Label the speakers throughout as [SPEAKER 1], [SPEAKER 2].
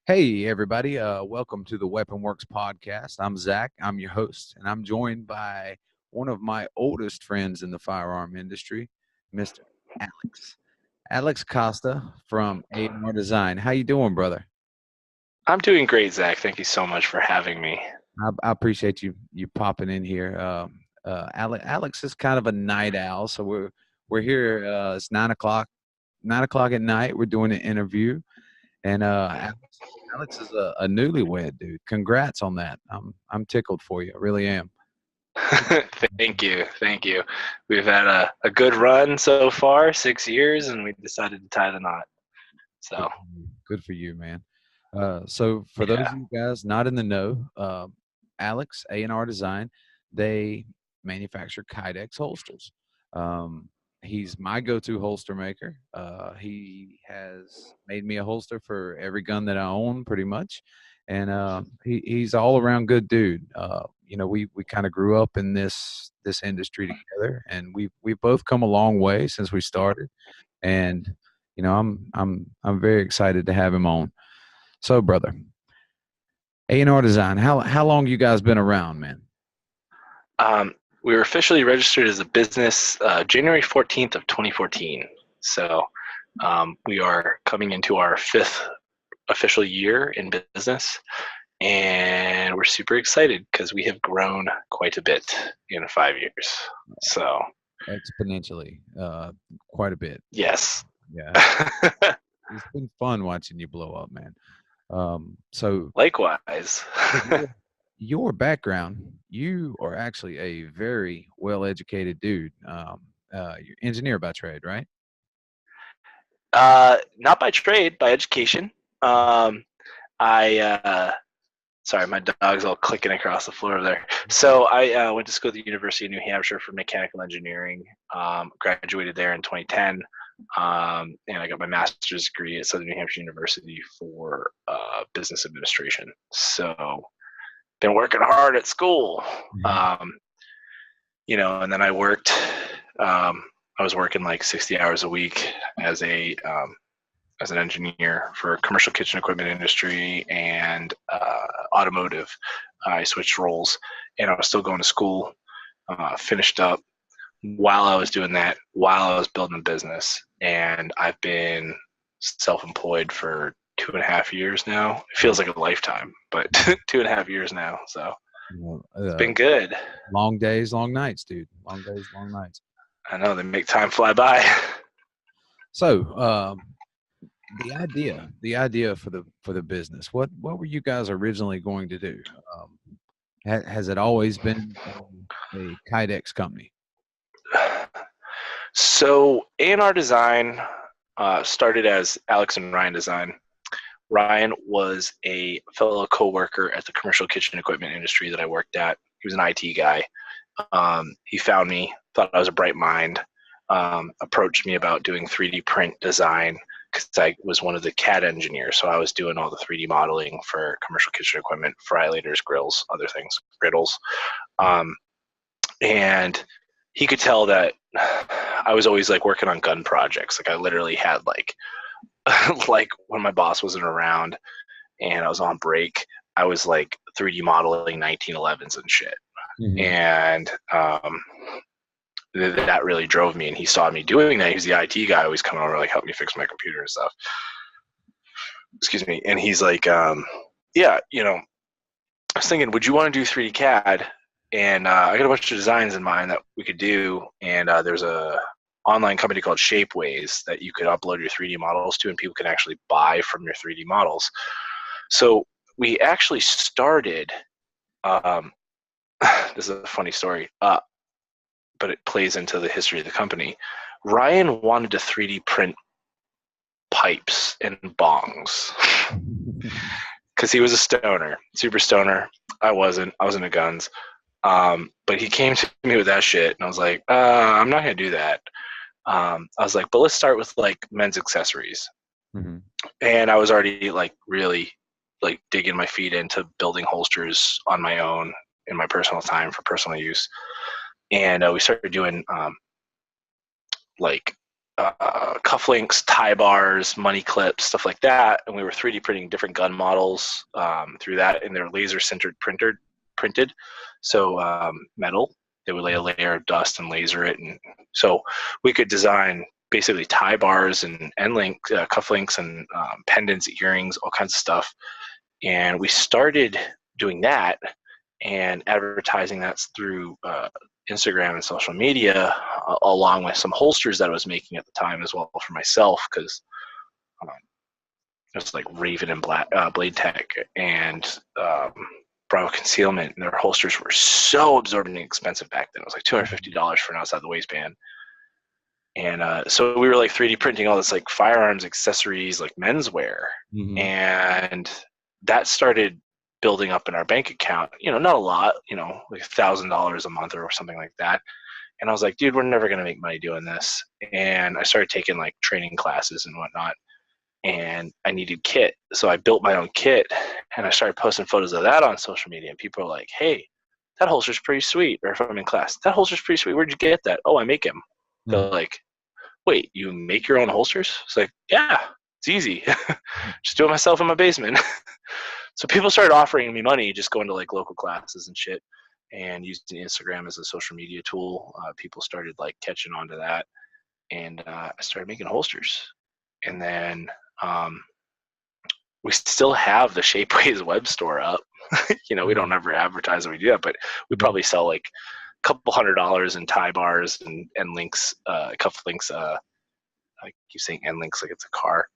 [SPEAKER 1] Hey, everybody. Welcome to the Weapon Works podcast. I'm Zach. I'm your host, and I'm joined by one of my oldest friends in the firearm industry, Mr. Alex. Alex Costa from ANR Design. How you doing, brother?
[SPEAKER 2] I'm doing great, Zach. Thank you so much for having me.
[SPEAKER 1] I appreciate you popping in here. Alex is kind of a night owl, so we're here. It's 9 o'clock at night. We're doing an interview, and Alex is a newlywed dude. Congrats on that. I'm tickled for you. I really am.
[SPEAKER 2] Thank you. Thank you. We've had a good run so far, 6 years, and we decided to tie the knot.
[SPEAKER 1] Good
[SPEAKER 2] So,
[SPEAKER 1] for you. Good for you, man. So for those
[SPEAKER 2] yeah.
[SPEAKER 1] of you guys not in the know, Alex A&R Design, they manufacture Kydex holsters. He's my go-to holster maker. He has made me a holster for every gun that I own, pretty much, and he's all around good dude. We kind of grew up in this industry together, and we've both come a long way since we started, and I'm very excited to have him on. So, brother, A&R Design, how long you guys been around, man?
[SPEAKER 2] Um, we were officially registered as a business January 14th of 2014. So, we are coming into our fifth official year in business, and we're super excited because we have grown quite a bit in 5 years. So,
[SPEAKER 1] Exponentially, quite a bit.
[SPEAKER 2] yes.
[SPEAKER 1] Yeah, it's been fun watching you blow up, man. So
[SPEAKER 2] Likewise.
[SPEAKER 1] your, your background, you are actually a very well-educated dude. You're engineer by trade, right?
[SPEAKER 2] Not by trade, by education. I sorry, my dog's all clicking across the floor over there. So I went to school at the University of New Hampshire for mechanical engineering. Graduated there in 2010, and I got my master's degree at Southern New Hampshire University for business administration. So been working hard at school.
[SPEAKER 1] Mhm.
[SPEAKER 2] And then I worked. I was working like 60 hours a week as an engineer for commercial kitchen equipment industry and automotive. I switched roles, and I was still going to school. Finished up while I was doing that, while I was building a business, and I've been self-employed for 2.5 years now. It feels like a lifetime, but 2.5 years now. So
[SPEAKER 1] Well,
[SPEAKER 2] it's been good.
[SPEAKER 1] long days, long nights, dude. Long days, long nights.
[SPEAKER 2] I know they make time fly by.
[SPEAKER 1] So, the idea for the business. What were you guys originally going to do? Um, has it always been a Kydex company?
[SPEAKER 2] So ANR Design started as Alex and Ryan Design. Ryan was a fellow coworker at the commercial kitchen equipment industry that I worked at. He was an IT guy. He found me, thought I was a bright mind, approached me about doing 3D print design because I was one of the CAD engineers. So I was doing all the 3D modeling for commercial kitchen equipment, fry laters, grills, other things, griddles. And he could tell that I was always like working on gun projects. Like I literally had like when my boss wasn't around and I was on break, I was like 3D modeling 1911s and shit.
[SPEAKER 1] Mhm.
[SPEAKER 2] And that really drove me. And he saw me doing that. He was the IT guy, always coming over like help me fix my computer and stuff. Excuse me. And he's like, yeah, I was thinking, would you want to do 3D CAD? And I got a bunch of designs in mind that we could do. And there's a online company called Shapeways that you could upload your 3D models to, and people can actually buy from your 3D models. So we actually started. Um, this is a funny story, but it plays into the history of the company. Ryan wanted to 3D print pipes and bongs because he was a stoner, super stoner. I wasn't. I was into guns. But he came to me with that shit, and I was like, I'm not gonna do that. I was like, but let's start with like men's accessories.
[SPEAKER 1] Mhm.
[SPEAKER 2] And I was already like really like digging my feet into building holsters on my own in my personal time for personal use. And we started doing like cufflinks, tie bars, money clips, stuff like that. And we were 3D printing different gun models through that, and they're laser sintered printed. So metal, they would lay a layer of dust and laser it, and so we could design basically tie bars and end link cufflinks and pendants, earrings, all kinds of stuff. And we started doing that and advertising that through Instagram and social media, along with some holsters that I was making at the time as well for myself, because it was like Raven and Blade Tech and Bravo Concealment, and their holsters were so absorbently expensive back then. It was like $250 for an outside the waistband. And so we were like 3D printing all this like firearms accessories, like menswear, and that started building up in our bank account. Not a lot, like $1,000 a month or something like that. And I was like, dude, we're never gonna make money doing this. And I started taking like training classes and whatnot, and I needed kit, so I built my own kit, and I started posting photos of that on social media. And people are like, hey, that holster's pretty sweet. Or if I'm in class, that holster's pretty sweet. Where'd you get that? Oh, I make them. They're like, wait, you make your own holsters? It's like, yeah, it's easy. Just do it myself in my basement. So people started offering me money, just going to like local classes and shit, and using Instagram as a social media tool. People started like catching on to that, and I started making holsters. And then we still have the Shapeways web store up. We don't ever advertise when we do that, but we probably sell like a couple $100 in tie bars and links, cuff links. I keep saying end links like it's a car.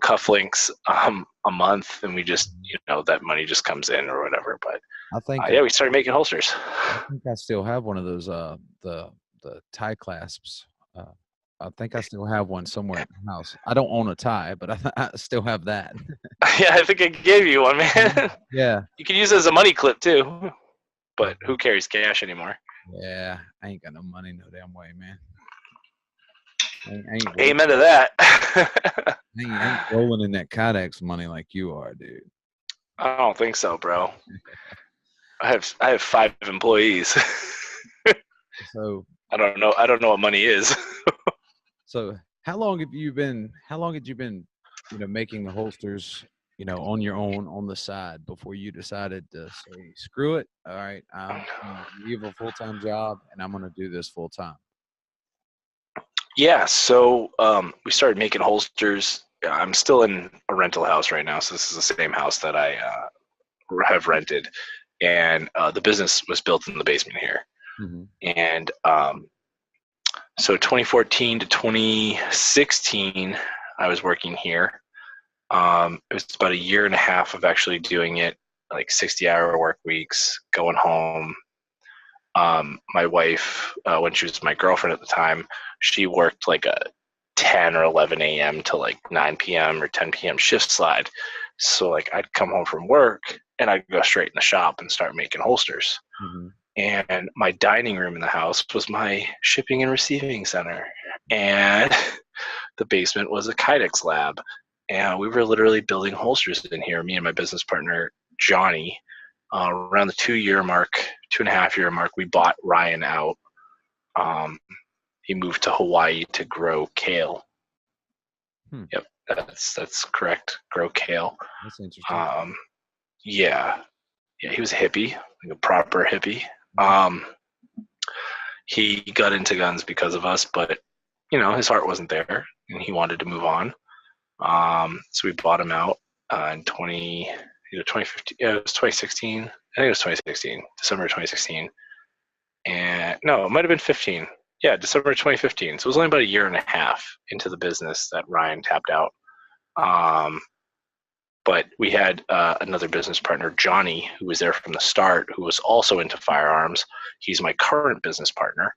[SPEAKER 2] Cuff links a month, and we just that money just comes in or whatever. But
[SPEAKER 1] I think
[SPEAKER 2] yeah, we started making holsters.
[SPEAKER 1] I think I still have one of those the tie clasps. I think I still have one somewhere at the house. I don't own a tie, but I still have that.
[SPEAKER 2] Yeah, I think I gave you one, man.
[SPEAKER 1] Yeah.
[SPEAKER 2] You can use it as a money clip too, but who carries cash anymore?
[SPEAKER 1] Yeah, I ain't got no money no damn way, man. I ain't
[SPEAKER 2] Amen to that.
[SPEAKER 1] I ain't rolling in that Kydex money like you are, dude.
[SPEAKER 2] I don't think so, bro. I have 5 employees.
[SPEAKER 1] So
[SPEAKER 2] I don't know what money is.
[SPEAKER 1] So how long had you been making the holsters, on your own on the side before you decided to say, screw it. All right, I'm gonna leave a full-time job and I'm gonna do this full time.
[SPEAKER 2] Yeah, so we started making holsters. I'm still in a rental house right now, so this is the same house that I have rented, and the business was built in the basement here. And so 2014 to 2016, I was working here. It was about a year and a half of actually doing it, like 60-hour work weeks, going home. My wife, when she was my girlfriend at the time, she worked like a 10 or 11 a.m. to like 9 p.m. or 10 p.m. shift slide. So like I'd come home from work and I'd go straight in the shop and start making holsters. And my dining room in the house was my shipping and receiving center. And the basement was a Kydex lab. And we were literally building holsters in here, me and my business partner, Johnny. Around the 2.5 year mark, we bought Ryan out. He moved to Hawaii to grow kale. Yep, that's correct. Grow kale.
[SPEAKER 1] That's interesting.
[SPEAKER 2] Yeah, he was a hippie, like a proper hippie. He got into guns because of us, but his heart wasn't there, and he wanted to move on. So we bought him out in 2015. Yeah, it was 2016. I think it was 2016, December 2016. And no, it might have been 15. Yeah, December 2015. So it was only about a year and a half into the business that Ryan tapped out. But we had another business partner, Johnny, who was there from the start, who was also into firearms. He's my current business partner.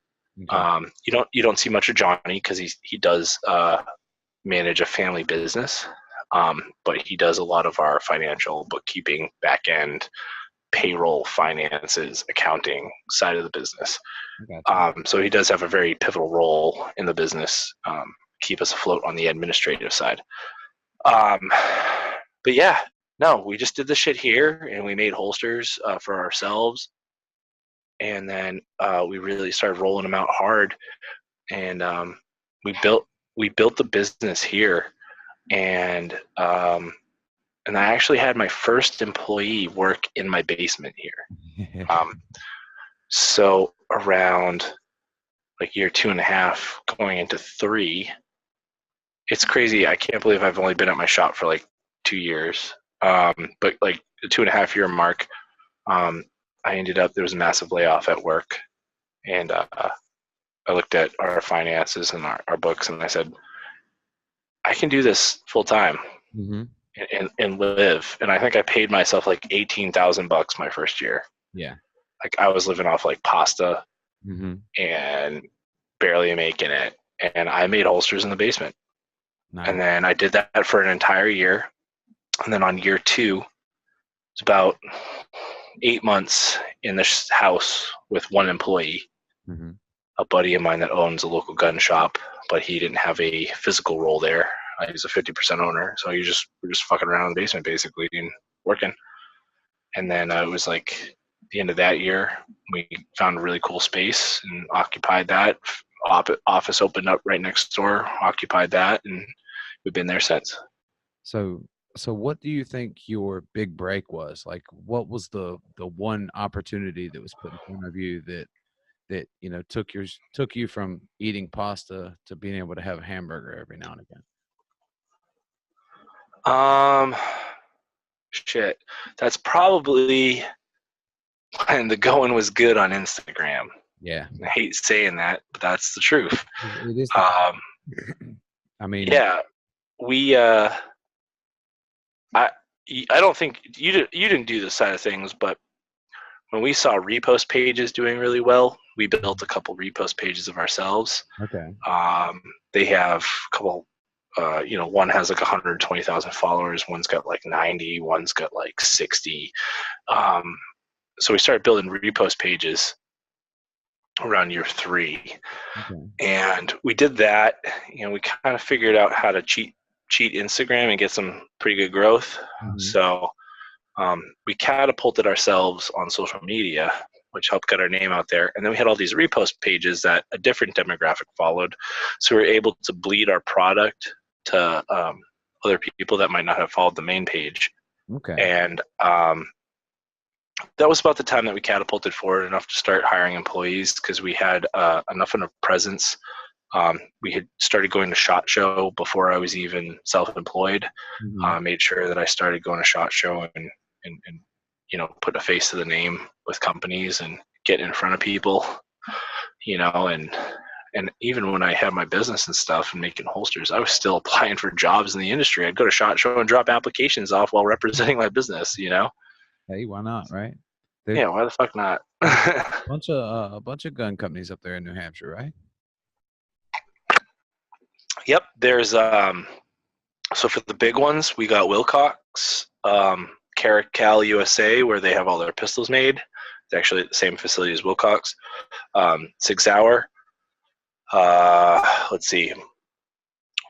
[SPEAKER 2] Okay. You don't see much of Johnny because he does manage a family business, but he does a lot of our financial, bookkeeping, back end, payroll, finances, accounting side of the business. So he does have a very pivotal role in the business, keep us afloat on the administrative side. But yeah, no, we just did this shit here, and we made holsters for ourselves, and then we really started rolling them out hard, and we we built the business here, and I actually had my first employee work in my basement here. So around like year 2.5 going into 3, it's crazy. I can't believe I've only been at my shop for like 2 years. But like the 2.5 year mark, I ended up, there was a massive layoff at work, and I looked at our finances and our books, and I said, I can do this full time
[SPEAKER 1] Mm-hmm.
[SPEAKER 2] and live. And I think I paid myself like $18,000 my first year.
[SPEAKER 1] Yeah.
[SPEAKER 2] Like I was living off like pasta
[SPEAKER 1] Mm-hmm.
[SPEAKER 2] and barely making it. And I made holsters in the basement.
[SPEAKER 1] Nice.
[SPEAKER 2] And then I did that for an entire year. And then on year 2, it's about 8 months in this house with one employee,
[SPEAKER 1] Mm-hmm.
[SPEAKER 2] a buddy of mine that owns a local gun shop, but he didn't have a physical role there. He's a 50% owner. So we're just fucking around in the basement basically and working. And then it was like the end of that year, we found a really cool space and occupied that. Office opened up right next door, occupied that, and we've been there since.
[SPEAKER 1] So what do you think your big break was? Like, what was the one opportunity that was put in front of you that took you from eating pasta to being able to have a hamburger every now and again?
[SPEAKER 2] Shit. That's probably when the going was good on Instagram.
[SPEAKER 1] Yeah,
[SPEAKER 2] I hate saying that, but that's the truth.
[SPEAKER 1] it is. I mean,
[SPEAKER 2] Yeah, we I don't think you didn't do this side of things, but when we saw repost pages doing really well, we built a couple repost pages of ourselves.
[SPEAKER 1] okay.
[SPEAKER 2] They have a couple, one has like 120,000 followers, one's got like 90, one's got like 60. So we started building repost pages around year 3.
[SPEAKER 1] Okay.
[SPEAKER 2] And we did that. We kind of figured out how to cheat Instagram and get some pretty good growth.
[SPEAKER 1] Mm-hmm.
[SPEAKER 2] So we catapulted ourselves on social media, which helped get our name out there. And then we had all these repost pages that a different demographic followed. So we were able to bleed our product to other people that might not have followed the main page.
[SPEAKER 1] Okay.
[SPEAKER 2] And that was about the time that we catapulted forward enough to start hiring employees, because we had enough of a presence. We had started going to SHOT Show before I was even self-employed.
[SPEAKER 1] Mm-hmm.
[SPEAKER 2] Made sure that I started going to SHOT Show and put a face to the name with companies and getting in front of people, and even when I had my business and stuff and making holsters, I was still applying for jobs in the industry. I'd go to SHOT Show and drop applications off while representing my business,
[SPEAKER 1] Hey, why not, right?
[SPEAKER 2] Yeah, why the fuck not?
[SPEAKER 1] A bunch of gun companies up there in New Hampshire, right?
[SPEAKER 2] Yep, there's so for the big ones, we got Wilcox, Caracal USA, where they have all their pistols made. It's actually at the same facility as Wilcox. Sig Sauer. Let's see,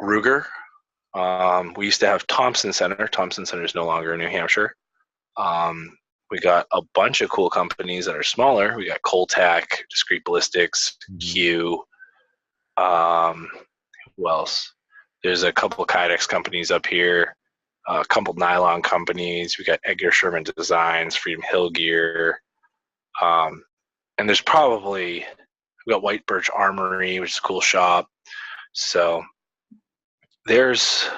[SPEAKER 2] Ruger. We used to have Thompson Center. Thompson Center is no longer in New Hampshire. We got a bunch of cool companies that are smaller. We got Coltac, Discreet Ballistics, Q. Who else? There's a couple of Kydex companies up here, a couple nylon companies. We got Edgar Sherman Designs, Freedom Hill Gear. And there's probably, we got White Birch Armory, which is a cool shop. So there's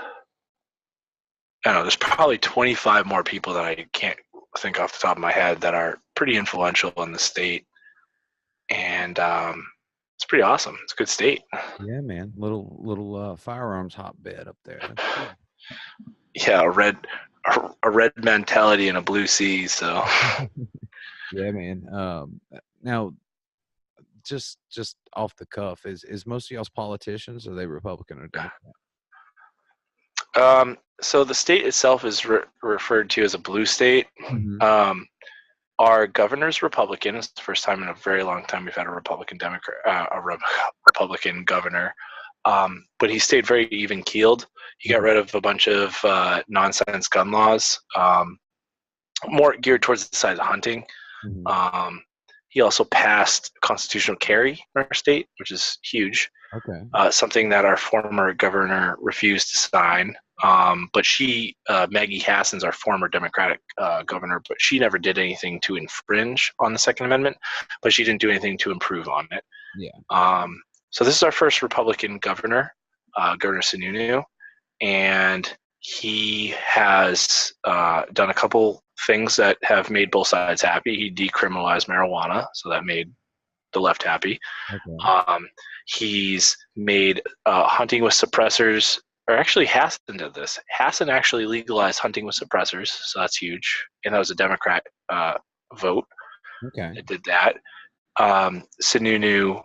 [SPEAKER 2] probably 25 more people that I can't think off the top of my head that are pretty influential in the state. And it's pretty awesome. It's a good state.
[SPEAKER 1] Yeah, man. Little firearms hotbed up there.
[SPEAKER 2] Yeah, a red mentality and a blue sea. So
[SPEAKER 1] yeah, man. Now, just off the cuff, is most of y'all's politicians, are they Republican or Democrat?
[SPEAKER 2] So the state itself is referred to as a blue state.
[SPEAKER 1] Mm-hmm.
[SPEAKER 2] Our governor's Republican. It's the first time in a very long time we've had a Republican Republican governor. But he stayed very even keeled. He got rid of a bunch of nonsense gun laws, more geared towards the side of hunting.
[SPEAKER 1] Mm-hmm.
[SPEAKER 2] He also passed constitutional carry in our state, which is huge.
[SPEAKER 1] Okay.
[SPEAKER 2] Something that our former governor refused to sign. But Maggie Hassan's our former Democratic governor, but she never did anything to infringe on the Second Amendment, but she didn't do anything to improve on it.
[SPEAKER 1] Yeah.
[SPEAKER 2] So this is our first Republican governor, Governor Sununu, and he has done a couple things that have made both sides happy. He decriminalized marijuana, so that made the left happy.
[SPEAKER 1] Okay.
[SPEAKER 2] He's made hunting with suppressors, or actually Hassan did this. Hassan actually legalized hunting with suppressors, so that's huge. And that was a Democrat vote
[SPEAKER 1] Okay.
[SPEAKER 2] that did that. Sununu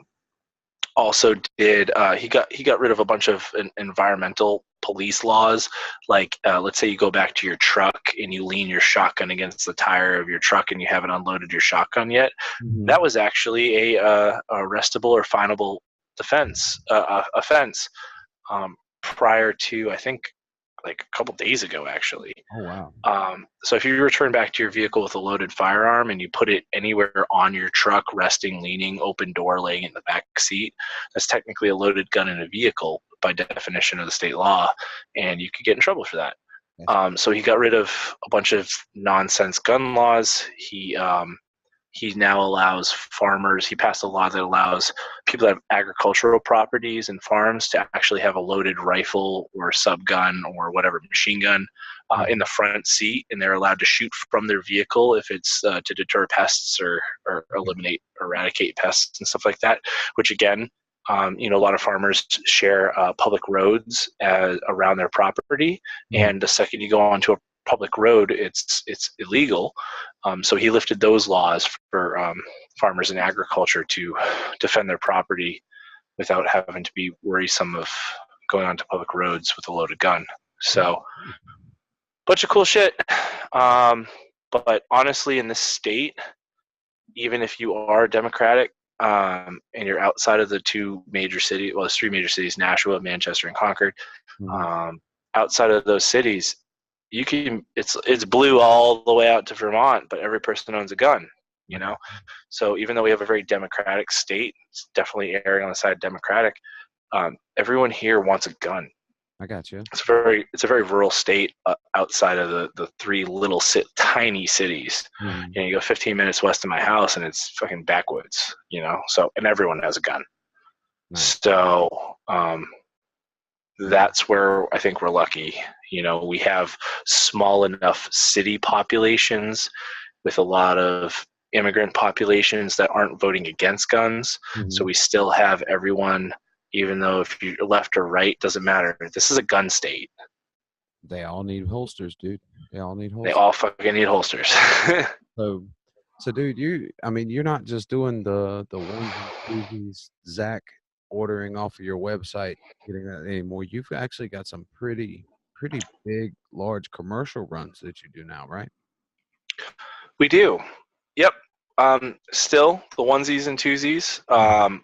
[SPEAKER 2] also did he got rid of a bunch of environmental police laws, like let's say you go back to your truck and you lean your shotgun against the tire of your truck and you haven't unloaded your shotgun yet.
[SPEAKER 1] Mm-hmm.
[SPEAKER 2] That was actually a arrestable or finable offense prior to, I think, like a couple days ago, actually.
[SPEAKER 1] Oh, wow.
[SPEAKER 2] So if you return back to your vehicle with a loaded firearm and you put it anywhere on your truck, resting, leaning, open door, laying in the back seat, that's technically a loaded gun in a vehicle by definition of the state law, and you could get in trouble for that. So he got rid of a bunch of nonsense gun laws. He now allows farmers, he passed a law that allows people that have agricultural properties and farms to actually have a loaded rifle or subgun or whatever, machine gun in the front seat, and they're allowed to shoot from their vehicle if it's to deter pests or eradicate pests and stuff like that, which again, a lot of farmers share public roads around their property, and the second you go onto a public road, it's illegal. So he lifted those laws for farmers in agriculture to defend their property without having to be worrisome of going onto public roads with a loaded gun. So, bunch of cool shit. But honestly, in this state, even if you are Democratic and you're outside of the two major cities, well, there's three major cities: Nashua, Manchester, and Concord. Outside of those cities, you can it's blue all the way out to Vermont, but every person owns a gun, So even though we have a very democratic state, it's definitely erring on the side of democratic. Everyone here wants a gun.
[SPEAKER 1] I got you.
[SPEAKER 2] It's a very rural state outside of the three little tiny cities. You go 15 minutes west of my house and it's fucking backwoods, So, and everyone has a gun. Nice. So that's where I think we're lucky. We have small enough city populations with a lot of immigrant populations that aren't voting against guns. So we still have everyone, even though if you're left or right, doesn't matter. This is a gun state.
[SPEAKER 1] They all need holsters, dude. They all need holsters.
[SPEAKER 2] They all fucking need holsters.
[SPEAKER 1] So dude, you're not just doing the ones and twosies, Zach, ordering off of your website, getting that anymore. You've actually got some pretty big, large commercial runs that you do now, right?
[SPEAKER 2] We do. Yep. Still, the onesies and twosies,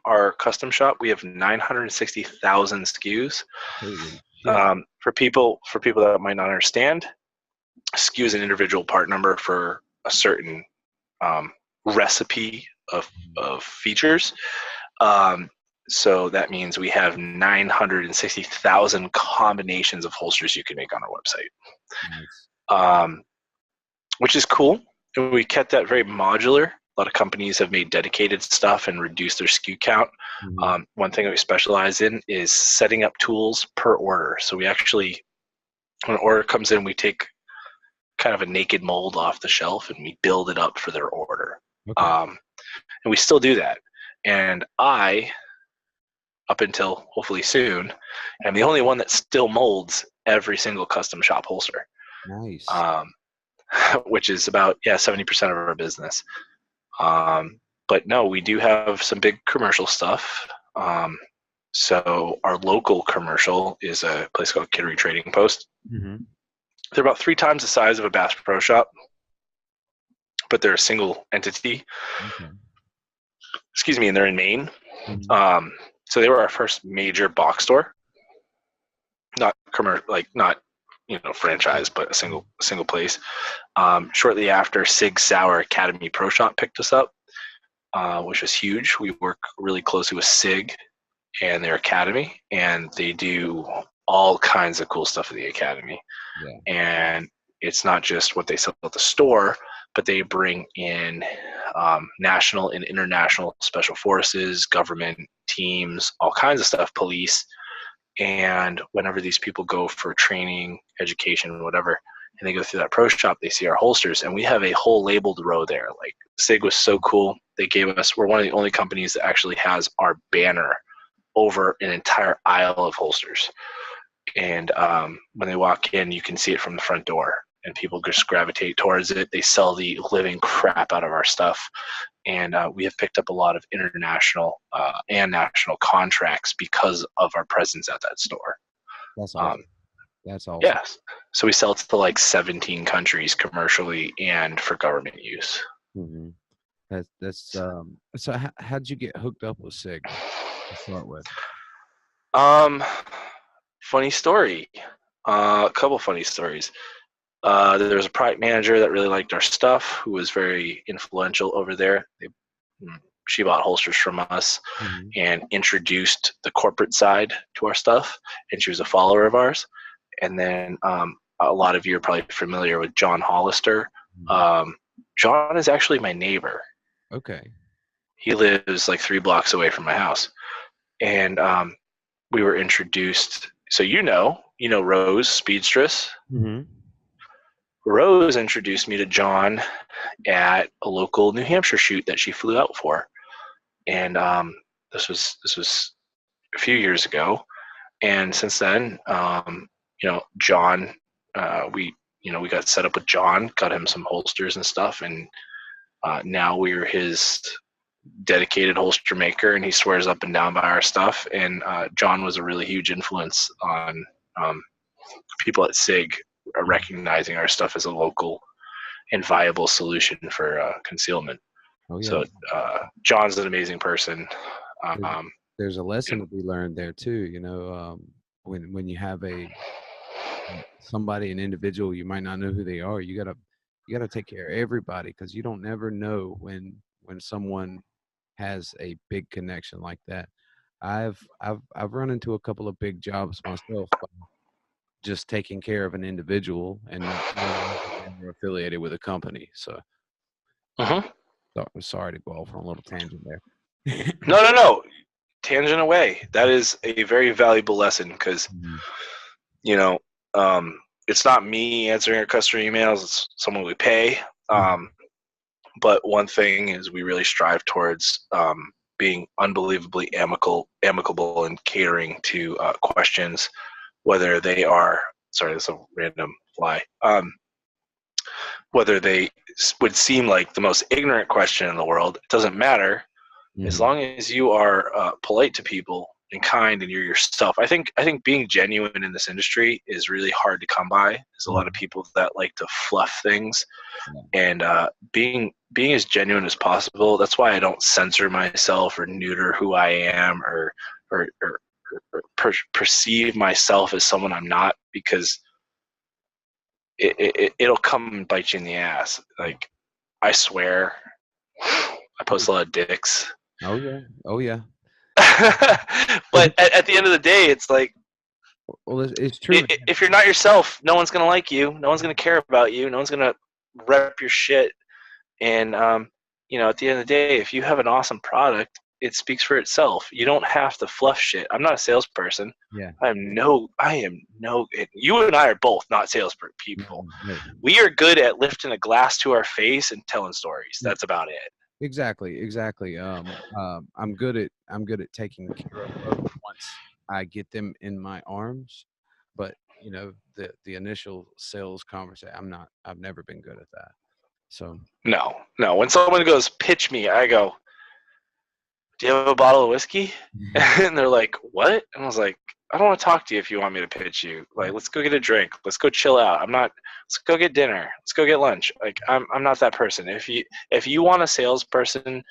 [SPEAKER 2] our custom shop. We have 960,000 SKUs. For people that might not understand, SKU is an individual part number for a certain recipe of features. So that means we have 960,000 combinations of holsters you can make on our website, which is cool. And we kept that very modular. A lot of companies have made dedicated stuff and reduced their SKU count. One thing that we specialize in is setting up tools per order. So we actually, when an order comes in, we take kind of a naked mold off the shelf and we build it up for their order. And we still do that. And up until hopefully soon, I'm the only one that still molds every single custom shop holster.
[SPEAKER 1] Nice.
[SPEAKER 2] Which is about 70% of our business. But no, we do have some big commercial stuff. So our local commercial is a place called Kittery Trading Post. They're about 3 times the size of a Bass Pro Shop, but they're a single entity. Excuse me, and they're in Maine. So they were our first major box store, not commercial, not franchise, but a single place. Shortly after, Sig Sauer Academy Pro Shop picked us up. which was huge. We work really closely with SIG and their academy, and they do all kinds of cool stuff at the academy.
[SPEAKER 1] Yeah.
[SPEAKER 2] And it's not just what they sell at the store, but they bring in national and international special forces, government teams, all kinds of stuff, police. And whenever these people go for training, education, whatever, and they go through that pro shop, they see our holsters, and we have a whole labeled row there. Like, SIG was so cool. They gave us, we're one of the only companies that actually has our banner over an entire aisle of holsters. And when they walk in, you can see it from the front door, and people just gravitate towards it. They sell the living crap out of our stuff. And we have picked up a lot of international and national contracts because of our presence at that store.
[SPEAKER 1] That's awesome. That's awesome.
[SPEAKER 2] Yes. So we sell to like 17 countries commercially and for government use.
[SPEAKER 1] Mm-hmm. That's so how'd you get hooked up with SIG to start with?
[SPEAKER 2] Funny story. A couple funny stories. There was a product manager that really liked our stuff, who was very influential over there. She bought holsters from us and introduced the corporate side to our stuff, and she was a follower of ours. And then a lot of you are probably familiar with John Hollister. John is actually my neighbor.
[SPEAKER 1] Okay.
[SPEAKER 2] He lives like 3 blocks away from my house. And we were introduced. So you know Rose Speedstress.
[SPEAKER 1] Mm-hmm.
[SPEAKER 2] Rose introduced me to John at a local New Hampshire shoot that she flew out for. And this was a few years ago. And since then, John, we got set up with John, got him some holsters and stuff, and now we're his dedicated holster maker, and he swears up and down by our stuff. And John was a really huge influence on people at SIG recognizing our stuff as a local and viable solution for concealment. Oh, yeah. So John's an amazing person.
[SPEAKER 1] There's a lesson to be learned there too. When you have somebody, an individual, you might not know who they are. You gotta take care of everybody, because you don't never know when someone has a big connection like that. I've run into a couple of big jobs myself, just taking care of an individual and not affiliated with a company. So, so I'm sorry to go off on a little tangent there.
[SPEAKER 2] No. Tangent away. That is a very valuable lesson, because, it's not me answering our customer emails. It's someone we pay. But one thing is, we really strive towards being unbelievably amicable and catering to questions, whether they are, sorry, that's a random fly, whether they would seem like the most ignorant question in the world. It doesn't matter. As long as you are polite to people and kind, and you're yourself. I think being genuine in this industry is really hard to come by. There's a lot of people that like to fluff things, and being as genuine as possible. That's why I don't censor myself or neuter who I am, or perceive myself as someone I'm not, because it'll come and bite you in the ass. Like, I swear, I post a lot of dicks.
[SPEAKER 1] Oh yeah.
[SPEAKER 2] But at the end of the day, it's like,
[SPEAKER 1] well, it's true.
[SPEAKER 2] If you're not yourself, no one's gonna like you. No one's gonna care about you. No one's gonna rep your shit. And at the end of the day, if you have an awesome product, it speaks for itself. You don't have to fluff shit. I'm not a salesperson.
[SPEAKER 1] Yeah.
[SPEAKER 2] I am no. You and I are both not salesperson people. We are good at lifting a glass to our face and telling stories. That's about it.
[SPEAKER 1] Exactly. I'm good at taking care of folks once I get them in my arms, but the initial sales conversation, I've never been good at that. So
[SPEAKER 2] no. When someone goes, pitch me, I go, do you have a bottle of whiskey? And they're like, what? And I was like, I don't want to talk to you if you want me to pitch you. Like, let's go get a drink. Let's go chill out. Let's go get dinner. Let's go get lunch. Like, I'm not that person. If you want a salesperson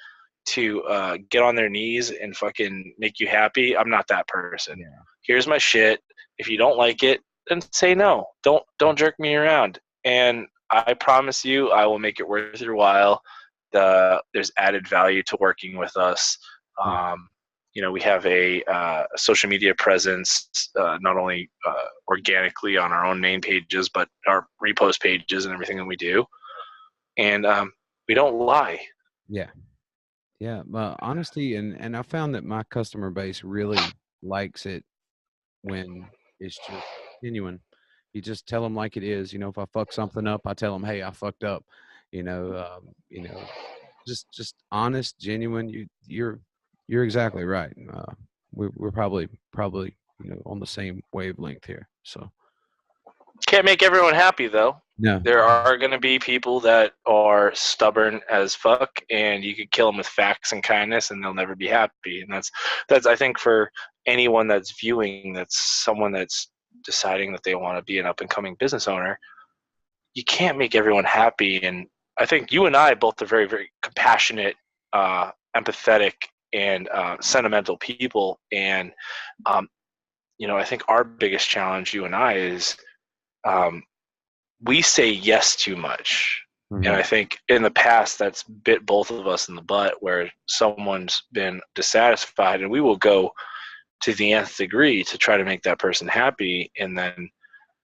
[SPEAKER 2] to get on their knees and fucking make you happy, I'm not that person. Yeah. Here's my shit. If you don't like it, then say no. Don't jerk me around. And I promise you, I will make it worth your while. there's added value to working with us. We have a social media presence, not only organically on our own main pages, but our repost pages and everything that we do. And we don't lie.
[SPEAKER 1] Yeah. Yeah. Honesty, and I found that my customer base really likes it when it's just genuine. You just tell them like it is. If I fuck something up, I tell them, "Hey, I fucked up." You know, just honest, genuine. You're exactly right. We're probably on the same wavelength here. So
[SPEAKER 2] Can't make everyone happy, though.
[SPEAKER 1] no,
[SPEAKER 2] There are going to be people that are stubborn as fuck, and you could kill them with facts and kindness, and they'll never be happy. And that's I think for anyone that's viewing, that's someone that's deciding that they want to be an up and coming business owner. You can't make everyone happy, and I think you and I both are very, very compassionate, empathetic, and sentimental people. And I think our biggest challenge, you and I, is we say yes too much. And I think in the past that's bit both of us in the butt, where someone's been dissatisfied and we will go to the nth degree to try to make that person happy. And then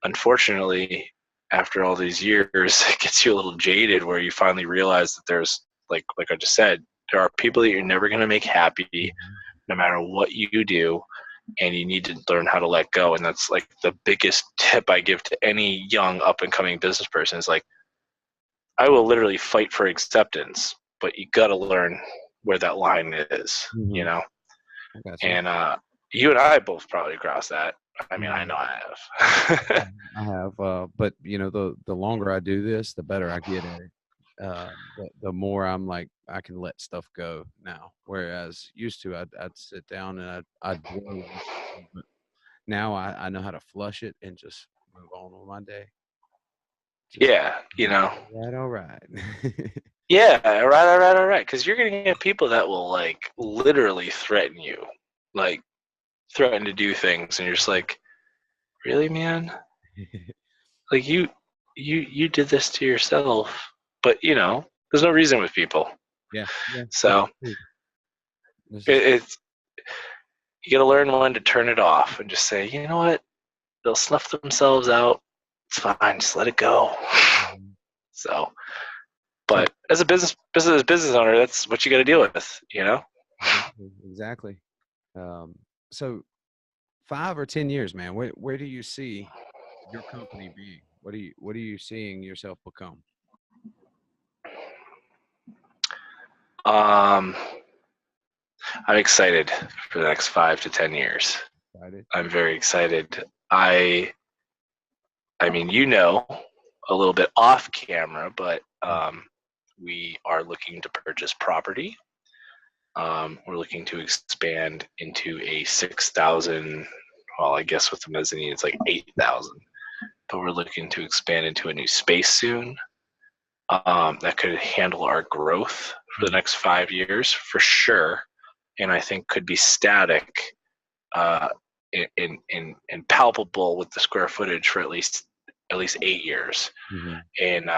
[SPEAKER 2] unfortunately, after all these years, it gets you a little jaded, where you finally realize that there's, like I just said, there are people that you're never going to make happy no matter what you do. And you need to learn how to let go. And that's like the biggest tip I give to any young up and coming business person is, like, I will literally fight for acceptance, but you got to learn where that line is,
[SPEAKER 1] I gotcha.
[SPEAKER 2] And you and I both probably crossed that. I mean, I know I have.
[SPEAKER 1] I have, but the longer I do this, the better I get at it. The more I'm like, I can let stuff go now. Whereas used to, I'd sit down and I'd dwell on it. But now I know how to flush it and just move on with my day. Just,
[SPEAKER 2] Yeah,
[SPEAKER 1] all right.
[SPEAKER 2] Yeah, all right. Because you're gonna get people that will, like, literally threaten you, like threaten to do things, and you're just like, really, man? Like, you did this to yourself. But there's no reason with people.
[SPEAKER 1] Yeah.
[SPEAKER 2] So it's you got to learn when to turn it off and just say, you know what? They'll snuff themselves out. It's fine. Just let it go. So, but as a business owner, that's what you got to deal with.
[SPEAKER 1] Exactly. So 5 or 10 years, man, where do you see your company being? What are you seeing yourself become?
[SPEAKER 2] I'm excited for the next 5 to 10 years.
[SPEAKER 1] Excited?
[SPEAKER 2] I'm very excited. I mean, a little bit off camera, but we are looking to purchase property. We're looking to expand into a 6,000. Well, I guess with the mezzanine, it's like 8,000. But we're looking to expand into a new space soon that could handle our growth for the next 5 years for sure, and I think could be static and palpable with the square footage for at least 8 years. And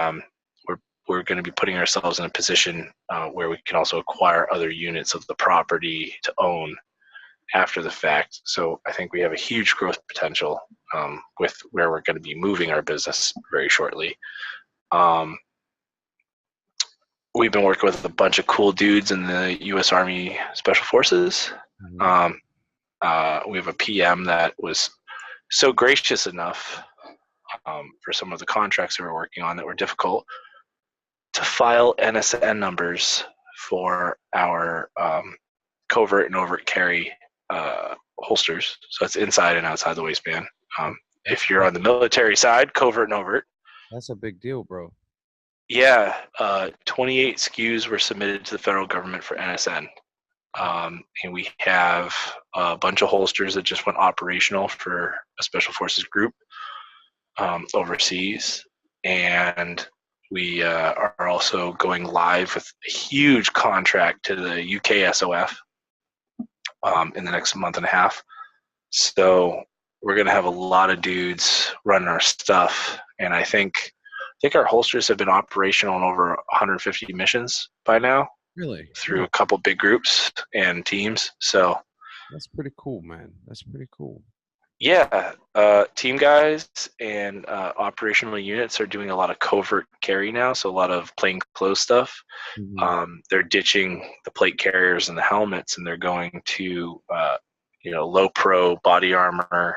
[SPEAKER 2] we're going to be putting ourselves in a position where we can also acquire other units of the property to own after the fact. So I think we have a huge growth potential with where we're going to be moving our business very shortly. We've been working with a bunch of cool dudes in the U.S. Army Special Forces. We have a PM that was so gracious enough for some of the contracts that we're working on that were difficult to file NSN numbers for our covert and overt carry holsters. So it's inside and outside the waistband. If you're on the military side, covert and overt.
[SPEAKER 1] That's a big deal, bro.
[SPEAKER 2] Yeah, 28 SKUs were submitted to the federal government for NSN. And we have a bunch of holsters that just went operational for a Special Forces group overseas. And we are also going live with a huge contract to the UK SOF in the next month and a half. So we're going to have a lot of dudes running our stuff. And I think think our holsters have been operational in over 150 missions by now
[SPEAKER 1] Really?
[SPEAKER 2] through
[SPEAKER 1] Oh,
[SPEAKER 2] a couple big groups and teams. So
[SPEAKER 1] that's pretty cool, man. That's pretty cool.
[SPEAKER 2] yeah, team guys and operational units are doing a lot of covert carry now. So a lot of plain clothes stuff.
[SPEAKER 1] Hmm.
[SPEAKER 2] They're ditching the plate carriers and the helmets, and they're going to low pro body armor,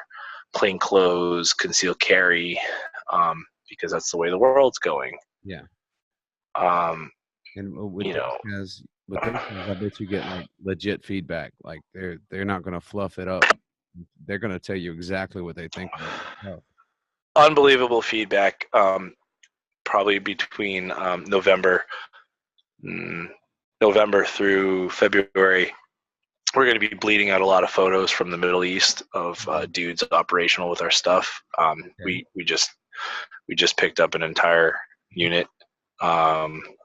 [SPEAKER 2] plain clothes, concealed carry, because that's the way the world's going.
[SPEAKER 1] Yeah.
[SPEAKER 2] Um,
[SPEAKER 1] And
[SPEAKER 2] you know,
[SPEAKER 1] with those guys, I bet you get like legit feedback. Like they're not going to fluff it up. They're going to tell you exactly what they think about yourself.
[SPEAKER 2] unbelievable feedback. Probably between mm, November through February, we're going to be bleeding out a lot of photos from the Middle East of
[SPEAKER 1] Mhm.
[SPEAKER 2] dudes operational with our stuff.
[SPEAKER 1] Okay.
[SPEAKER 2] We just picked up an entire unit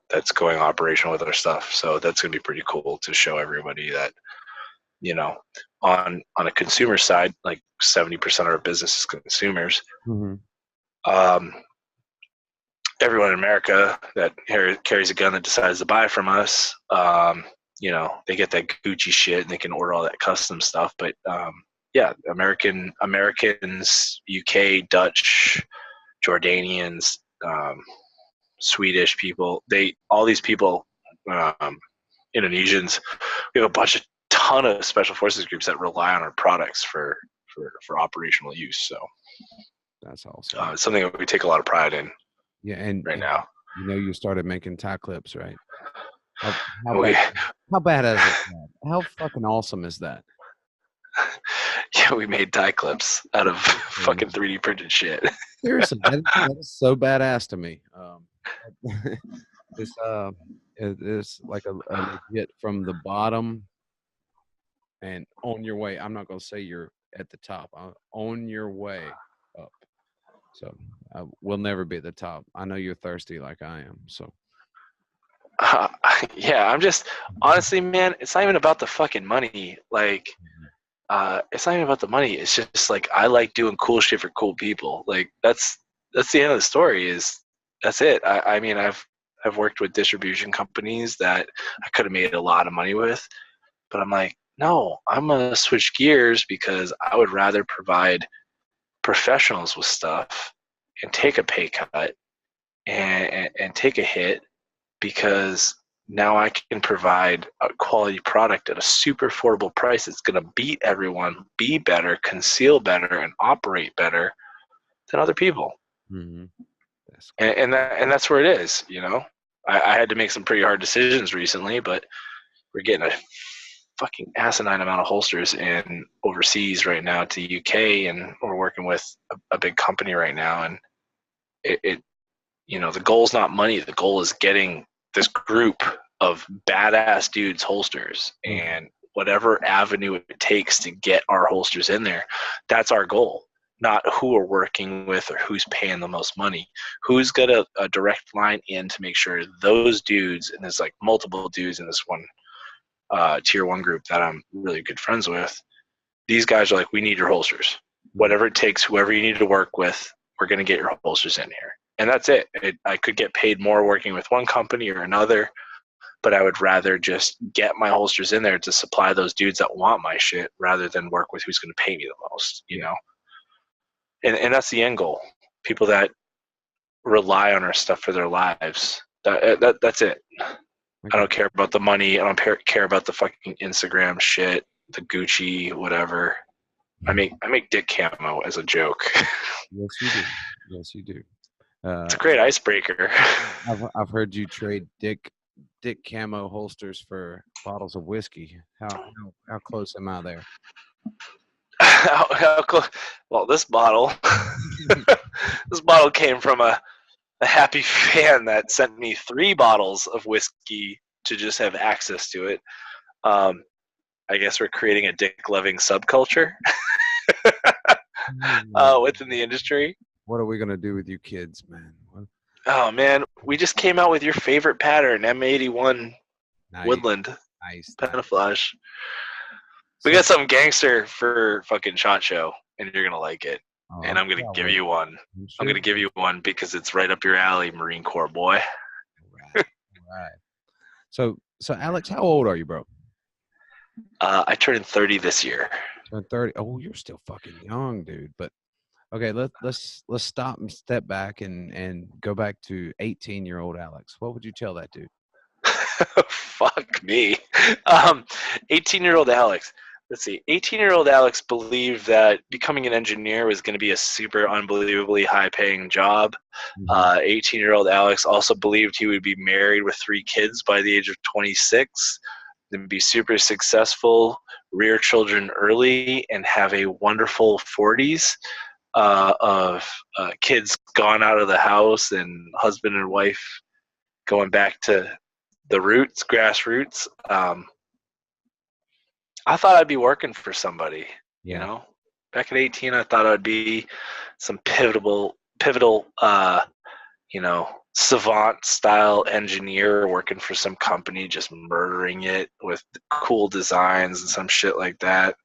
[SPEAKER 2] that's going operational with our stuff, so that's going to be pretty cool to show everybody that you know on a consumer side, like 70% of our business is consumers.
[SPEAKER 1] Mhm.
[SPEAKER 2] Um, Everyone in America that carries a gun that decides to buy from us, they get that Gucci shit and they can order all that custom stuff. But yeah, Americans, UK, Dutch, Jordanians, Swedish people, all these people, um, Indonesians, we have a ton of special forces groups that rely on our products for operational use. So
[SPEAKER 1] That's awesome.
[SPEAKER 2] it's something that we take a lot of pride in
[SPEAKER 1] Yeah,
[SPEAKER 2] right
[SPEAKER 1] and
[SPEAKER 2] now.
[SPEAKER 1] you started making tie clips, right? How how
[SPEAKER 2] And we
[SPEAKER 1] bad how badass is that? How fucking awesome is that?
[SPEAKER 2] yeah, we made tie clips out of
[SPEAKER 1] Seriously,
[SPEAKER 2] fucking 3D printed shit.
[SPEAKER 1] seriously, that is so badass to me. It's it's like a legit from the bottom and on your way. I'm not gonna say you're at the top. On your way up. So we'll never be at the top. I know you're thirsty like I am. So
[SPEAKER 2] Uh, yeah, I'm just honestly, man, it's not even about the fucking money. Like, it's not even about the money. It's just like I like doing cool shit for cool people. Like that's the end of the story. Is that's it. I mean, I've worked with distribution companies that I could have made a lot of money with, but I'm like, no, I'm gonna switch gears because I would rather provide professionals with stuff and take a pay cut and take a hit because now I can provide a quality product at a super affordable price. It's going to beat everyone, be better, conceal better, and operate better than other people.
[SPEAKER 1] mm-hmm. That's
[SPEAKER 2] And that's where it is. I had to make some pretty hard decisions recently, but we're getting a fucking asinine amount of holsters in overseas right now to the UK, and we're working with a big company right now, and it the goal is not money. The goal is getting this group of badass dudes holsters,
[SPEAKER 1] mhm.
[SPEAKER 2] and whatever avenue it takes to get our holsters in there, that's our goal. Not who we're working with or who's paying the most money. Who's got a direct line in to make sure those dudes, and there's like multiple dudes in this one tier one group that I'm really good friends with. These guys are like, we need your holsters.
[SPEAKER 1] Mhm.
[SPEAKER 2] Whatever it takes, whoever you need to work with, we're going to get your holsters in here. And that's it. I could get paid more working with one company or another, but I would rather just get my holsters in there to supply those dudes that want my shit rather than work with who's going to pay me the most, you
[SPEAKER 1] Yeah.
[SPEAKER 2] know? And that's the end goal. People that rely on our stuff for their lives. That's it.
[SPEAKER 1] I
[SPEAKER 2] I
[SPEAKER 1] got
[SPEAKER 2] don't care about the money. I don't care about the fucking Instagram shit, the Gucci, whatever. I make dick camo as a joke.
[SPEAKER 1] Yes, you do. Yes, you do.
[SPEAKER 2] It's a
[SPEAKER 1] Uh,
[SPEAKER 2] great icebreaker.
[SPEAKER 1] I've heard you trade Dick camo holsters for bottles of whiskey. How close am I there?
[SPEAKER 2] how close? Well, this bottle, this bottle came from a happy fan that sent me 3 bottles of whiskey to just have access to it. Um, I guess we're creating a dick loving subculture within the industry.
[SPEAKER 1] What are we gonna do with you kids, man? What?
[SPEAKER 2] Oh man, we just came out with your favorite pattern, M81
[SPEAKER 1] Nice,
[SPEAKER 2] Woodland
[SPEAKER 1] nice.
[SPEAKER 2] Penaflash. We
[SPEAKER 1] So
[SPEAKER 2] got something gangster for fucking Shot Show, and you're gonna like it.
[SPEAKER 1] Oh,
[SPEAKER 2] and
[SPEAKER 1] I'm
[SPEAKER 2] I'm going
[SPEAKER 1] sure I
[SPEAKER 2] to give
[SPEAKER 1] will.
[SPEAKER 2] you one.
[SPEAKER 1] I'm
[SPEAKER 2] I'm
[SPEAKER 1] sure.
[SPEAKER 2] going to give you one because it's right up your alley, Marine Corps boy.
[SPEAKER 1] Right. Right. So Alex, how old are you, bro?
[SPEAKER 2] I turned 30 this year.
[SPEAKER 1] Turned 30. Oh, you're still fucking young, dude. But okay, let's stop and step back and go back to 18-year-old Alex. What would you tell that dude?
[SPEAKER 2] Fuck me. Um, 18-year-old Alex. Let's see. 18-year-old Alex believed that becoming an engineer was going to be a super unbelievably high-paying job.
[SPEAKER 1] Mhm.
[SPEAKER 2] 18-year-old Alex also believed he would be married with 3 kids by the age of 26, then be super successful, rear children early, and have a wonderful 40s of kids gone out of the house and husband and wife going back to the roots, grassroots. I thought I'd be working for somebody, you
[SPEAKER 1] Yeah.
[SPEAKER 2] know. Back at 18, I thought I'd be some pivotal, savant style engineer working for some company, just murdering it with cool designs and some shit like that.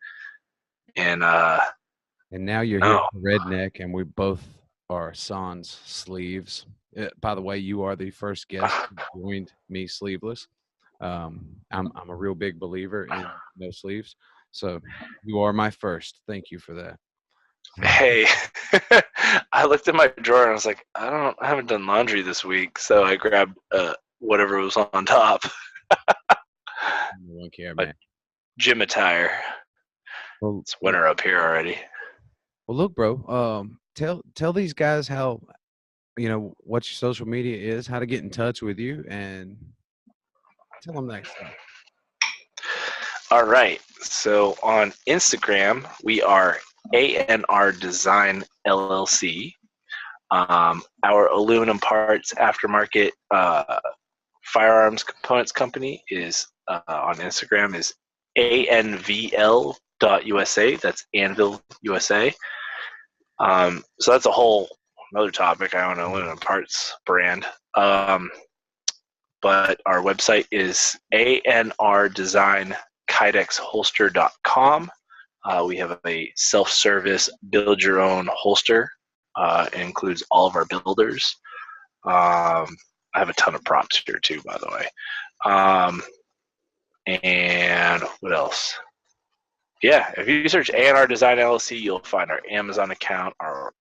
[SPEAKER 2] And
[SPEAKER 1] And now you're here
[SPEAKER 2] no,
[SPEAKER 1] at the Redneck, and we both are sans sleeves. By the way, you are the first guest who joined me sleeveless. I'm a real big believer in no sleeves, so you are my first. Thank you for that.
[SPEAKER 2] hey, I looked at my drawer and I was like, I haven't done laundry this week, so I grabbed whatever was on top,
[SPEAKER 1] No one care,
[SPEAKER 2] my
[SPEAKER 1] man.
[SPEAKER 2] gym attire.
[SPEAKER 1] Well,
[SPEAKER 2] It's winter up here already.
[SPEAKER 1] well, look, bro. Tell these guys how what your social media is, how to get in touch with you, and tell them that stuff.
[SPEAKER 2] All right. So on Instagram, we are ANR Design LLC. Our aluminum parts aftermarket firearms components company is on Instagram is anvl.usa. That's Anvil USA. So that's a whole another topic. I own an aluminum parts brand. But our website is anrdesignkydex.holster.com. We have a self-service build your own holster. It includes all of our builders. I have a ton of props here too, by the way. And what else? Yeah, if you search ANR Design LLC, you'll find our Amazon account, our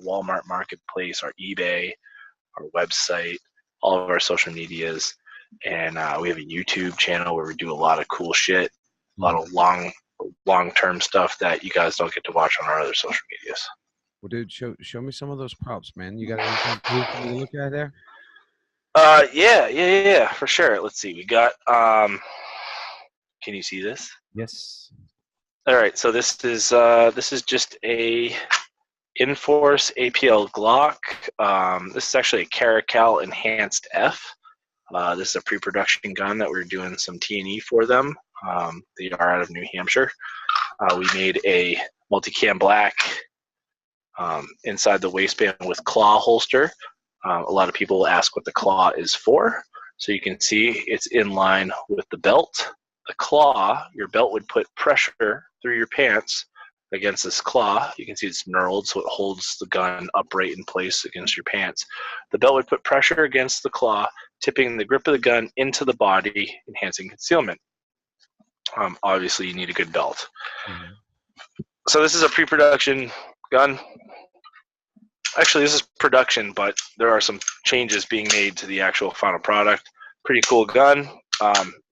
[SPEAKER 2] Walmart marketplace, our eBay, our website, all of our social medias, and we have a YouTube channel where we do a lot of cool shit, a lot
[SPEAKER 1] Mhm.
[SPEAKER 2] of long term stuff that you guys don't get to watch on our other social medias.
[SPEAKER 1] Well, dude, show me some of those props, man. You got anything cool for me to look at there?
[SPEAKER 2] Yeah, for sure. Let's see. We got. Can you see this?
[SPEAKER 1] Yes.
[SPEAKER 2] All right. So this is just a Inforce APL Glock. This is actually a Caracal Enhanced F. This is a pre-production gun that we're doing some T&E for them. They are out of New Hampshire. We made a multicam black inside the waistband with claw holster. A lot of people ask what the claw is for. So you can see it's in line with the belt. The claw, your belt would put pressure through your pants against this claw. You can see it's knurled, so it holds the gun upright in place against your pants. The belt would put pressure against the claw, tipping the grip of the gun into the body, enhancing concealment. Obviously, you need a good belt.
[SPEAKER 1] Mhm.
[SPEAKER 2] So this is a pre-production gun. Actually, this is production, but there are some changes being made to the actual final product. Pretty cool gun.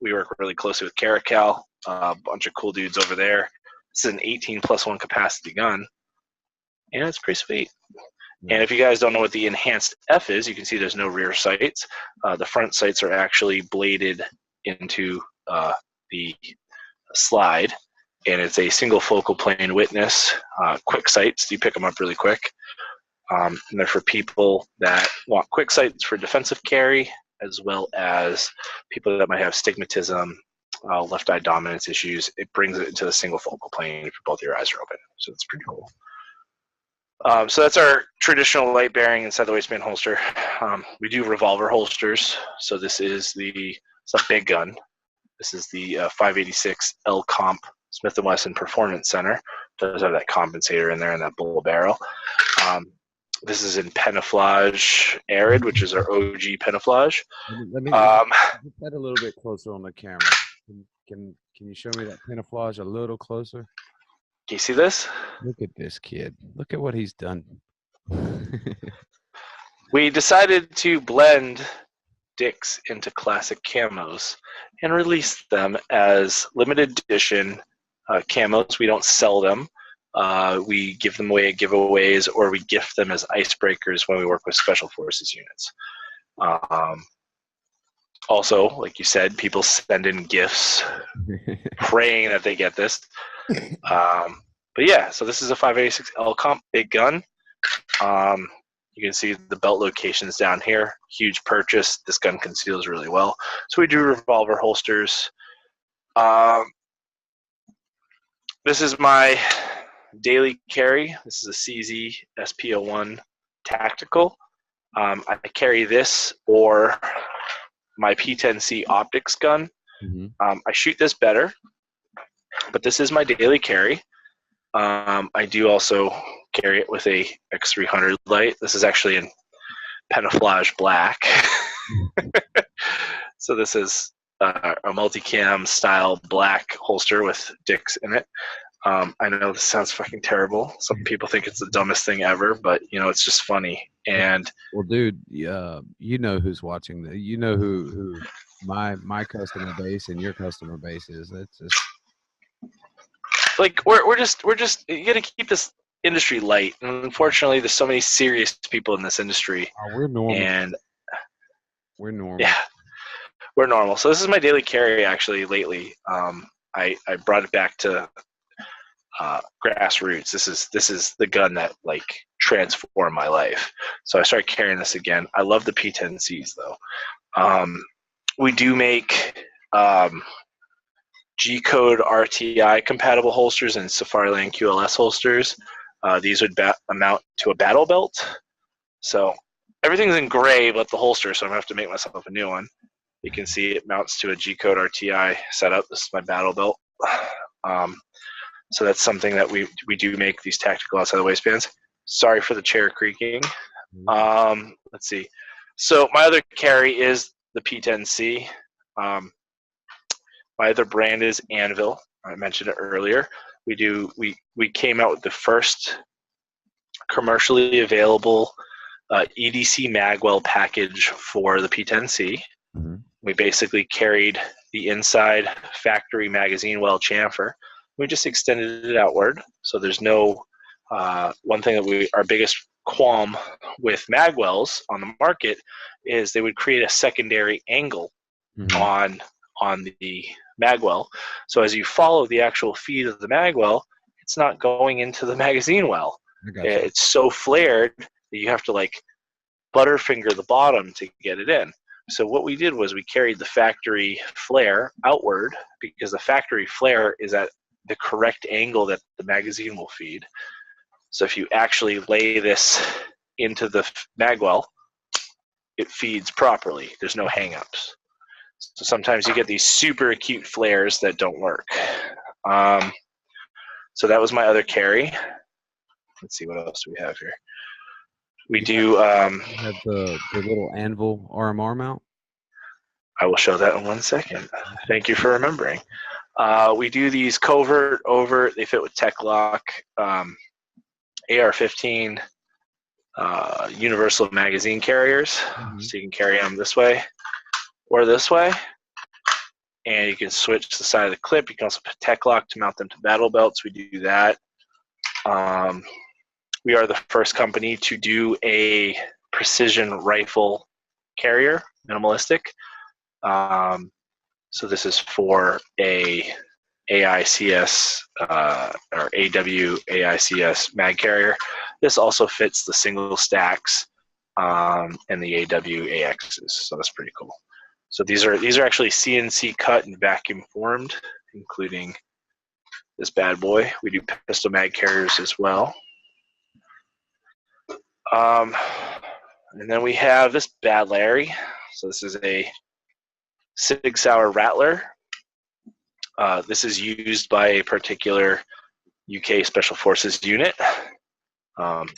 [SPEAKER 2] We work really closely with Caracal, a bunch of cool dudes over there. This is an 18+1 capacity gun, and it's pretty sweet. And
[SPEAKER 1] Nice.
[SPEAKER 2] if you guys don't know what the enhanced F is, you can see there's no rear sights. The front sights are actually bladed into the slide, and it's a single focal plane witness, quick sights. You pick them up really quick. And they're for people that want quick sights for defensive carry, as well as people that might have stigmatism, left eye dominance issues. It brings it into the single focal plane if both your eyes are open. So it's pretty cool. So that's our traditional light bearing inside the waistband holster. We do revolver holsters. So this is it's a big gun. This is the 586 L Comp Smith & Wesson Performance Center. does have that compensator in there and that bull barrel. This is in Penaflage Arid, which is our OG Penaflage.
[SPEAKER 1] Let me get that a little bit closer on the camera. Can you show me that camouflage a little closer?
[SPEAKER 2] Can you see this?
[SPEAKER 1] Look at this kid. Look at what he's done.
[SPEAKER 2] We decided to blend Dicks into classic camos and release them as limited edition camos. We don't sell them. We give them away at giveaways, or we gift them as icebreakers when we work with Special Forces units. Also, like you said, people send in gifts praying that they get this. But yeah, so this is a 586 L comp, big gun. You can see the belt locations down here. Huge purchase. This gun conceals really well. So we do revolver holsters. This is my daily carry. This is a CZ SP01 Tactical. I carry this or my P10C optics gun.
[SPEAKER 1] Mm-hmm.
[SPEAKER 2] I shoot this better, but this is my daily carry. I do also carry it with a X300 light. This is actually in Penaflage black. So this is a multicam style black holster with dicks in it. I know this sounds fucking terrible. Some people think it's the dumbest thing ever, but you know, it's just funny. And
[SPEAKER 1] well, dude, you know who's watching the, you know who my customer base and your customer base is. It's just
[SPEAKER 2] like we're just you gotta keep this industry light. And unfortunately, there's so many serious people in this industry.
[SPEAKER 1] We're normal.
[SPEAKER 2] And
[SPEAKER 1] we're normal.
[SPEAKER 2] Yeah, we're normal. So this is my daily carry actually lately. I brought it back to grassroots. This is the gun that like transformed my life. So I started carrying this again. I love the P10Cs though. We do make G-code RTI compatible holsters and Safariland QLS holsters. These would amount to a battle belt. So everything's in gray but the holster, so I'm gonna have to make myself a new one. You can see it mounts to a G-code RTI setup. This is my battle belt. So that's something that we do make, these tactical outside the waistbands. Sorry for the chair creaking. Let's see. So my other carry is the P10C. My other brand is Anvil. I mentioned it earlier. We came out with the first commercially available EDC magwell package for the P10C.
[SPEAKER 1] Mm-hmm.
[SPEAKER 2] We basically carried the inside factory magazine well chamfer. We just extended it outward. So there's no one thing that our biggest qualm with magwells on the market is they would create a secondary angle
[SPEAKER 1] Mm-hmm.
[SPEAKER 2] on the magwell. So as you follow the actual feed of the magwell, it's not going into the magazine well. It's so flared that you have to like butterfinger the bottom to get it in. So what we did was we carried the factory flare outward because the factory flare is at the correct angle that the magazine will feed. So if you actually lay this into the magwell, it feeds properly. There's no hangups. So sometimes you get these super acute flares that don't work. So that was my other carry. Let's see, what else do we have here? We do
[SPEAKER 1] have the little Anvil RMR mount.
[SPEAKER 2] I will show that in 1 second. Thank you for remembering. We do these covert, overt. They fit with Tech Lock, AR-15, universal magazine carriers.
[SPEAKER 1] Mm-hmm.
[SPEAKER 2] So you can carry them this way or this way. And you can switch the side of the clip. You can also put Tech Lock to mount them to battle belts. We do that. We are the first company to do a precision rifle carrier, minimalistic. So this is for a AICS or AW AICS mag carrier. This also fits the single stacks and the AW AXs, so that's pretty cool. So these are actually CNC cut and vacuum formed, including this bad boy. We do pistol mag carriers as well. And then we have this Bad Larry. So this is a Sig Sauer Rattler. This is used by a particular UK Special Forces unit.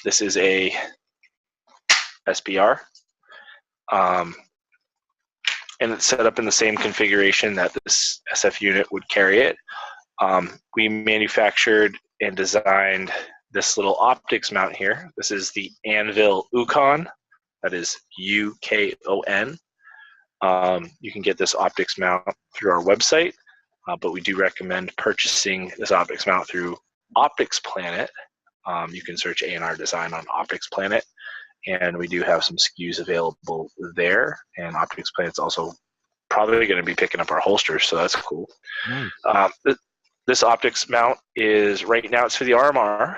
[SPEAKER 2] This is a SBR, and it's set up in the same configuration that this SF unit would carry it. We manufactured and designed this little optics mount here. This is the Anvil Ukon. That is UKON. You can get this optics mount through our website, but we do recommend purchasing this optics mount through Optics Planet. You can search ANR Design on Optics Planet, and we do have some SKUs available there. And Optics Planet's also probably going to be picking up our holsters, so that's cool.
[SPEAKER 1] Nice.
[SPEAKER 2] This optics mount is, right now, it's for the RMR.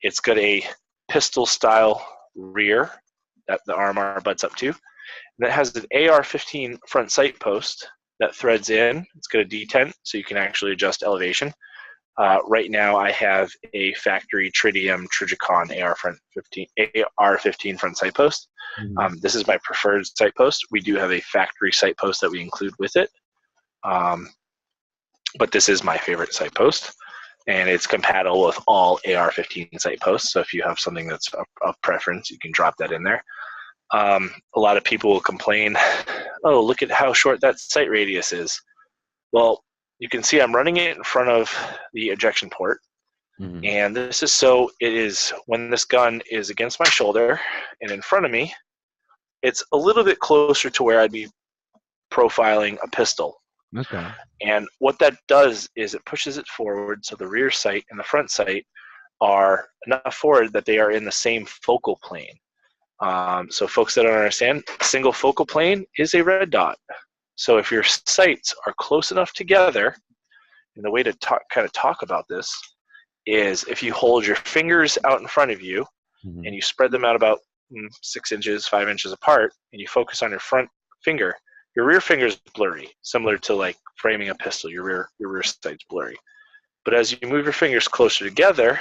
[SPEAKER 2] It's got a pistol-style rear that the RMR butts up to. And it has an AR-15 front sight post that threads in. It's got a detent, so you can actually adjust elevation. Right now, I have a factory Tritium Trigicon AR-15 front sight post.
[SPEAKER 1] Mm-hmm.
[SPEAKER 2] This is my preferred sight post. We do have a factory sight post that we include with it. But this is my favorite sight post, and it's compatible with all AR-15 sight posts. So if you have something that's of preference, you can drop that in there. A lot of people will complain, oh, look at how short that sight radius is. Well, you can see I'm running it in front of the ejection port. Mm-hmm. And this is so it is when this gun is against my shoulder and in front of me, it's a little bit closer to where I'd be profiling a pistol.
[SPEAKER 1] Okay.
[SPEAKER 2] And what that does is it pushes it forward, so the rear sight and the front sight are enough forward that they are in the same focal plane. So folks that don't understand, single focal plane is a red dot. So if your sights are close enough together, and the way to talk about this is if you hold your fingers out in front of you, mm-hmm. and you spread them out about 6 inches, 5 inches apart, and you focus on your front finger, your rear finger is blurry, similar to like framing a pistol. Your rear sight's blurry. But as you move your fingers closer together,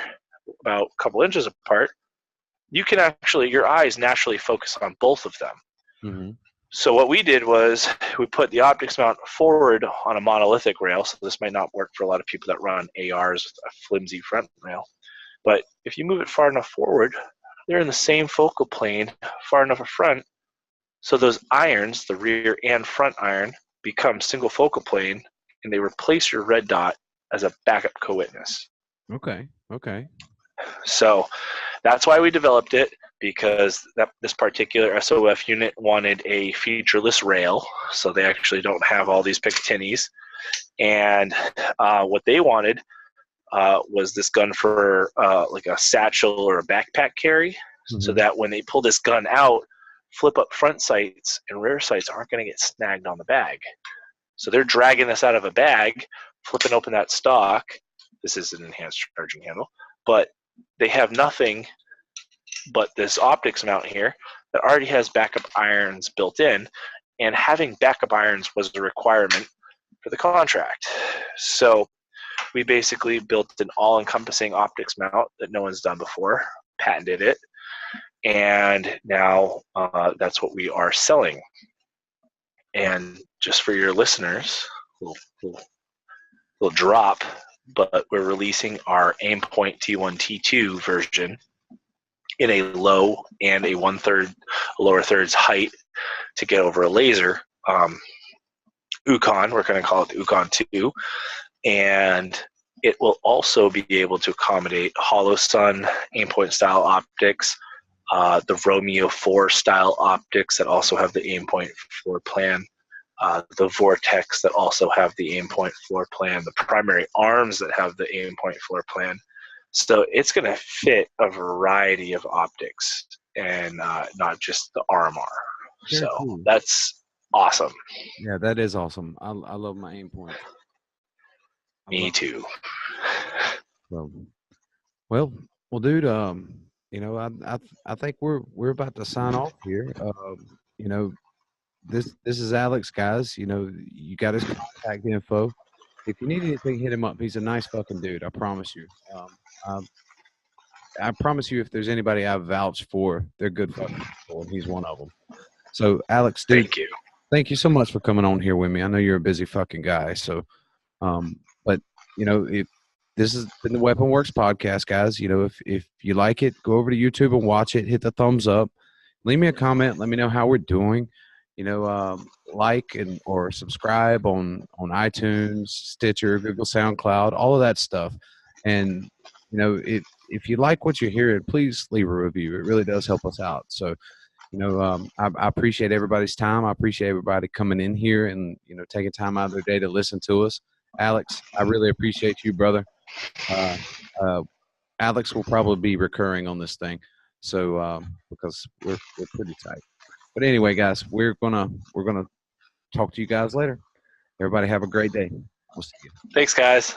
[SPEAKER 2] about a couple inches apart, you can actually, your eyes naturally focus on both of them. Mm-hmm. So what we did was we put the optics mount forward on a monolithic rail. So this might not work for a lot of people that run ARs with a flimsy front rail. But if you move it far enough forward, they're in the same focal plane, far enough in front. So those irons, the rear and front iron, become single focal plane, and they replace your red dot as a backup co-witness.
[SPEAKER 1] Okay.
[SPEAKER 2] So that's why we developed it, because this particular SOF unit wanted a featureless rail, so they actually don't have all these Picatinny's. And what they wanted was this gun for like a satchel or a backpack carry, mm-hmm. so that when they pull this gun out, flip-up front sights and rear sights aren't going to get snagged on the bag. So they're dragging this out of a bag, flipping open that stock. This is an enhanced charging handle, but they have nothing but this optics mount here that already has backup irons built in, and having backup irons was a requirement for the contract. So we basically built an all-encompassing optics mount that no one's done before, patented it, and now that's what we are selling. And just for your listeners, we'll drop, but we're releasing our Aimpoint T1 T2 version in a low and a lower thirds height to get over a laser. Ukon, we're going to call it the Ukon 2, and it will also be able to accommodate hollow sun Aimpoint style optics, the Romeo 4 style optics that also have the Aimpoint floor plan, the Vortex that also have the Aimpoint floor plan, the primary arms that have the Aimpoint floor plan. So it's going to fit a variety of optics and not just the RMR.
[SPEAKER 1] Very
[SPEAKER 2] so
[SPEAKER 1] cool.
[SPEAKER 2] That's awesome.
[SPEAKER 1] Yeah, that is awesome. I love my Aimpoint.
[SPEAKER 2] Me too.
[SPEAKER 1] Well, dude. You know, I think we're about to sign off here. You know, this is Alex, guys. You know, you got his contact info. If you need anything, hit him up. He's a nice fucking dude. I promise you. I promise you, if there's anybody I vouch for, they're good fucking people, and he's one of them. So, Alex, dude, thank you so much for coming on here with me. I know you're a busy fucking guy. So, but you know, this has been the Weapon Works podcast, guys. If you like it, go over to YouTube and watch it. Hit the thumbs up. Leave me a comment. Let me know how we're doing. Like and or subscribe on iTunes, Stitcher, Google SoundCloud, all of that stuff. And if you like what you're hearing, please leave a review. It really does help us out. So I appreciate everybody's time. I appreciate everybody coming in here and taking time out of their day to listen to us. Alex, I really appreciate you, brother. Uh, uh, Alex will probably be recurring on this thing, so because we're pretty tight. But anyway, guys, we're gonna talk to you guys later. Everybody have a great day. We'll see you.
[SPEAKER 2] Thanks, guys.